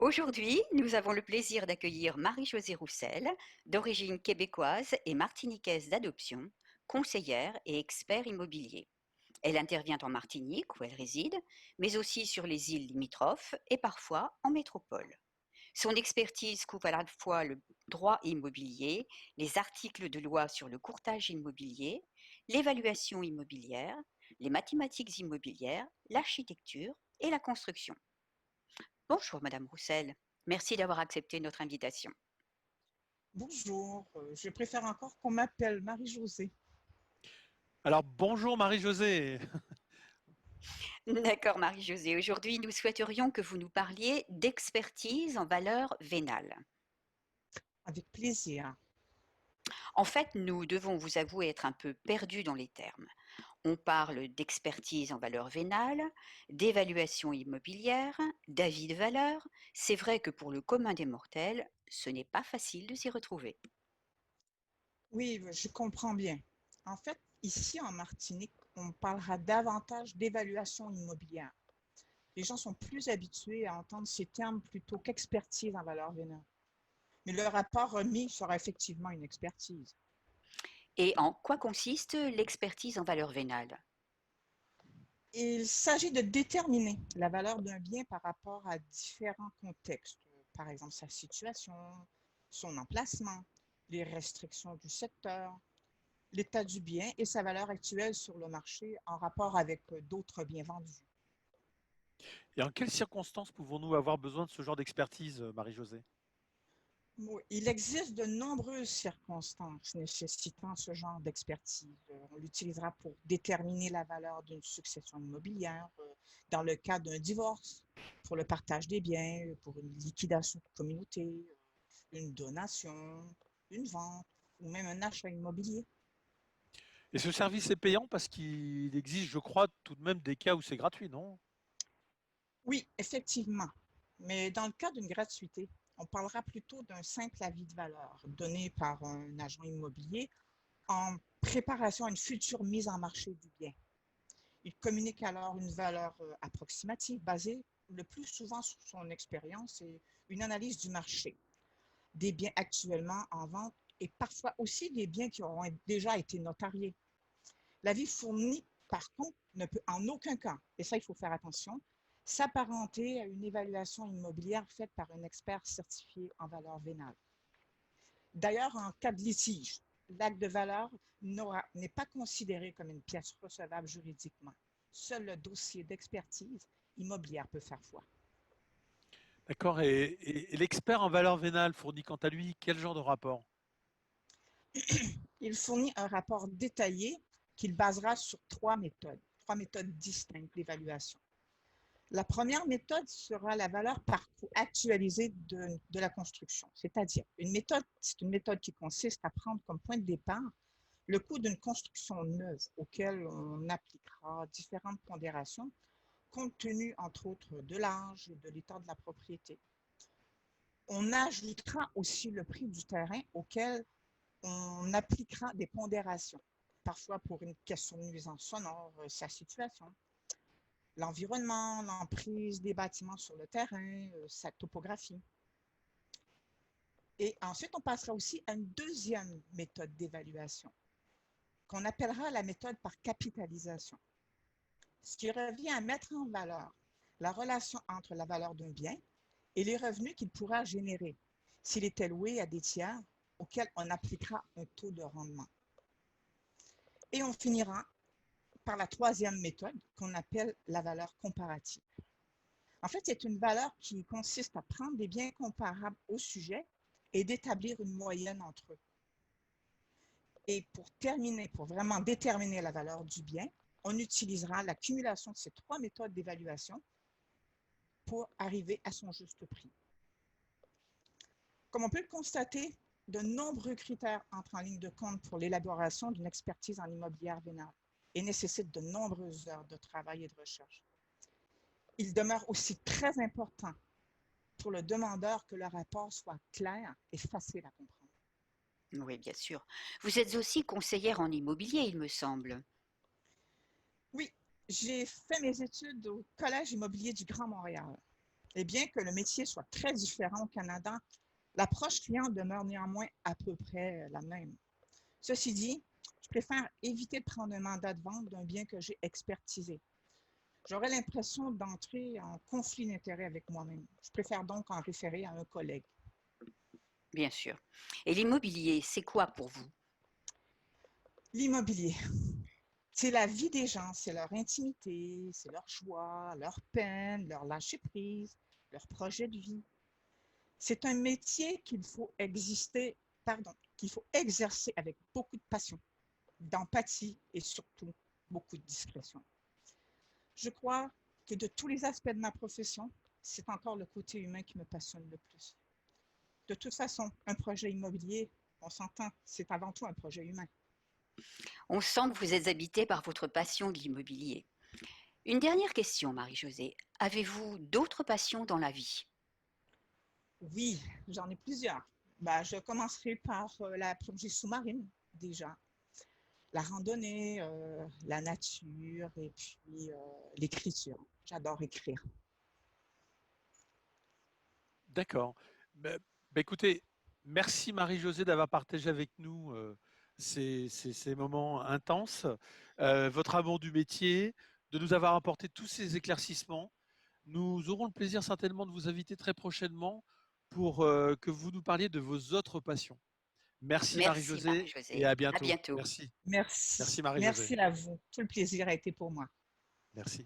Aujourd'hui, nous avons le plaisir d'accueillir Marie-Josée Roussel, d'origine québécoise et martiniquaise d'adoption, conseillère et expert immobilier. Elle intervient en Martinique, où elle réside, mais aussi sur les îles limitrophes et parfois en métropole. Son expertise couvre à la fois le droit immobilier, les articles de loi sur le courtage immobilier, l'évaluation immobilière, les mathématiques immobilières, l'architecture et la construction. Bonjour Madame Roussel, merci d'avoir accepté notre invitation. Bonjour, je préfère encore qu'on m'appelle Marie-Josée. Alors bonjour Marie-Josée. D'accord Marie-Josée, aujourd'hui nous souhaiterions que vous nous parliez d'expertise en valeur vénale. Avec plaisir. En fait, nous devons vous avouer être un peu perdus dans les termes. On parle d'expertise en valeur vénale, d'évaluation immobilière, d'avis de valeur. C'est vrai que pour le commun des mortels, ce n'est pas facile de s'y retrouver. Oui, je comprends bien. En fait, ici en Martinique, on parlera davantage d'évaluation immobilière. Les gens sont plus habitués à entendre ces termes plutôt qu'expertise en valeur vénale. Mais le rapport remis sera effectivement une expertise. Et en quoi consiste l'expertise en valeur vénale? Il s'agit de déterminer la valeur d'un bien par rapport à différents contextes, par exemple sa situation, son emplacement, les restrictions du secteur, l'état du bien et sa valeur actuelle sur le marché en rapport avec d'autres biens vendus. Et en quelles circonstances pouvons-nous avoir besoin de ce genre d'expertise, Marie-Josée? Oui, il existe de nombreuses circonstances nécessitant ce genre d'expertise. On l'utilisera pour déterminer la valeur d'une succession immobilière, dans le cas d'un divorce, pour le partage des biens, pour une liquidation de communauté, une donation, une vente ou même un achat immobilier. Et ce service est payant parce qu'il existe, je crois, tout de même des cas où c'est gratuit, non? Oui, effectivement. Mais dans le cas d'une gratuité, on parlera plutôt d'un simple avis de valeur donné par un agent immobilier en préparation à une future mise en marché du bien. Il communique alors une valeur approximative basée le plus souvent sur son expérience et une analyse du marché, des biens actuellement en vente et parfois aussi des biens qui auront déjà été notariés. L'avis fourni, par contre, ne peut en aucun cas, et ça il faut faire attention, s'apparenter à une évaluation immobilière faite par un expert certifié en valeur vénale. D'ailleurs, en cas de litige, l'acte de valeur n'est pas considéré comme une pièce recevable juridiquement. Seul le dossier d'expertise immobilière peut faire foi. D'accord. Et l'expert en valeur vénale fournit quant à lui quel genre de rapport? Il fournit un rapport détaillé qu'il basera sur trois méthodes distinctes d'évaluation. La première méthode sera la valeur par coût actualisée de la construction, c'est-à-dire c'est une méthode qui consiste à prendre comme point de départ le coût d'une construction neuve auquel on appliquera différentes pondérations compte tenu entre autres de l'âge et de l'état de la propriété. On ajoutera aussi le prix du terrain auquel on appliquera des pondérations, parfois pour une question de nuisance sonore, sa situation, l'environnement, l'emprise des bâtiments sur le terrain, sa topographie. Et ensuite, on passera aussi à une deuxième méthode d'évaluation qu'on appellera la méthode par capitalisation, ce qui revient à mettre en valeur la relation entre la valeur d'un bien et les revenus qu'il pourra générer s'il était loué à des tiers auxquels on appliquera un taux de rendement. Et on finira par la troisième méthode qu'on appelle la valeur comparative. En fait, c'est une valeur qui consiste à prendre des biens comparables au sujet et d'établir une moyenne entre eux. Et pour vraiment déterminer la valeur du bien, on utilisera l'accumulation de ces trois méthodes d'évaluation pour arriver à son juste prix. Comme on peut le constater, de nombreux critères entrent en ligne de compte pour l'élaboration d'une expertise en immobilière vénale et nécessitent de nombreuses heures de travail et de recherche. Il demeure aussi très important pour le demandeur que le rapport soit clair et facile à comprendre. Oui, bien sûr. Vous êtes aussi conseillère en immobilier, il me semble. Oui, j'ai fait mes études au Collège immobilier du Grand Montréal. Et bien que le métier soit très différent au Canada, l'approche client demeure néanmoins à peu près la même. Ceci dit, je préfère éviter de prendre un mandat de vente d'un bien que j'ai expertisé. J'aurais l'impression d'entrer en conflit d'intérêts avec moi-même. Je préfère donc en référer à un collègue. Bien sûr. Et l'immobilier, c'est quoi pour vous? L'immobilier, c'est la vie des gens, c'est leur intimité, c'est leur joie, leur peine, leur lâcher prise, leur projet de vie. C'est un métier qu'il faut exercer avec beaucoup de passion, d'empathie et surtout beaucoup de discrétion. Je crois que de tous les aspects de ma profession, c'est encore le côté humain qui me passionne le plus. De toute façon, un projet immobilier, on s'entend, c'est avant tout un projet humain. On sent que vous êtes habité par votre passion de l'immobilier. Une dernière question, Marie-Josée. Avez-vous d'autres passions dans la vie? Oui, j'en ai plusieurs. Je commencerai par la plongée sous-marine, déjà, la randonnée, la nature et puis l'écriture. J'adore écrire. D'accord. Écoutez, merci Marie-Josée d'avoir partagé avec nous ces moments intenses, votre amour du métier, de nous avoir apporté tous ces éclaircissements. Nous aurons le plaisir certainement de vous inviter très prochainement pour que vous nous parliez de vos autres passions. Merci Merci, Marie-Josée et Marie-Josée. à À bientôt. bientôt. Merci. Merci. Merci Marie-Josée. Merci à vous. Tout le plaisir a été pour moi. Merci.